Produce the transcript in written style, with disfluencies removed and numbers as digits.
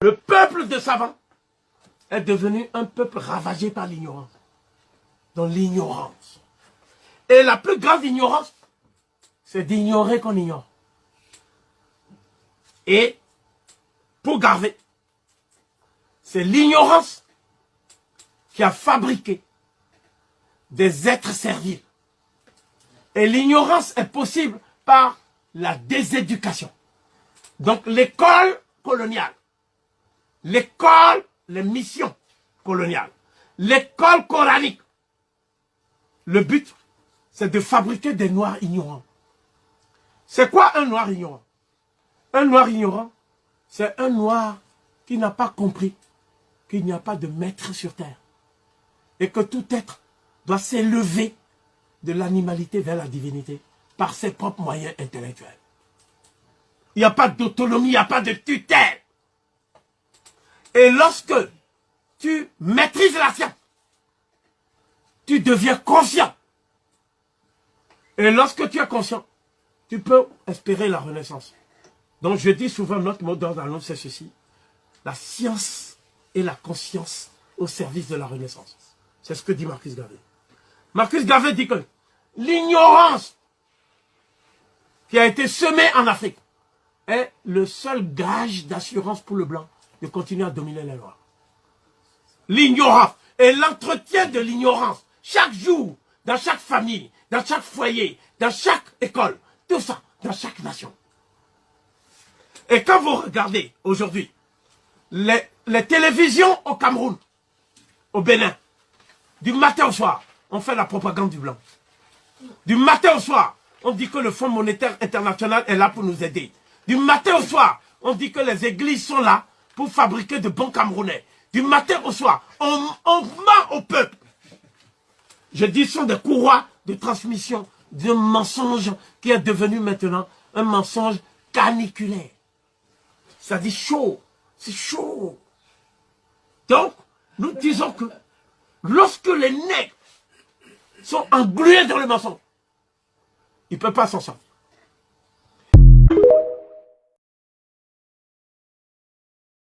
Le peuple de savants est devenu un peuple ravagé par l'ignorance. Dans l'ignorance. Et la plus grande ignorance, c'est d'ignorer qu'on ignore. Et pour garder, c'est l'ignorance qui a fabriqué des êtres serviles. Et l'ignorance est possible par la déséducation. Donc l'école coloniale, l'école, les missions coloniales, l'école coranique, le but, c'est de fabriquer des noirs ignorants. C'est quoi un noir ignorant? Un noir ignorant, c'est un noir qui n'a pas compris qu'il n'y a pas de maître sur terre. Et que tout être doit s'élever de l'animalité vers la divinité par ses propres moyens intellectuels. Il n'y a pas d'autonomie, il n'y a pas de tutelle. Et lorsque tu maîtrises la science, tu deviens conscient. Et lorsque tu es conscient, tu peux espérer la renaissance. Donc je dis souvent, notre mot d'ordre à l'homme, c'est ceci. La science et la conscience au service de la renaissance. C'est ce que dit Marcus Garvey. Marcus Garvey dit que l'ignorance qui a été semée en Afrique est le seul gage d'assurance pour le blanc de continuer à dominer les lois. L'ignorance et l'entretien de l'ignorance, chaque jour, dans chaque famille, dans chaque foyer, dans chaque école, tout ça, dans chaque nation. Et quand vous regardez aujourd'hui les télévisions au Cameroun, au Bénin, du matin au soir, on fait la propagande du blanc. Du matin au soir, on dit que le Fonds monétaire international est là pour nous aider. Du matin au soir, on dit que les églises sont là pour fabriquer de bons Camerounais. Du matin au soir, on ment au peuple. Je dis, ce sont des courroies de transmission d'un mensonge qui est devenu maintenant un mensonge caniculaire. Ça dit chaud, c'est chaud. Donc, nous disons que lorsque les nègres sont englués dans le mensonge, ils ne peuvent pas s'en sortir.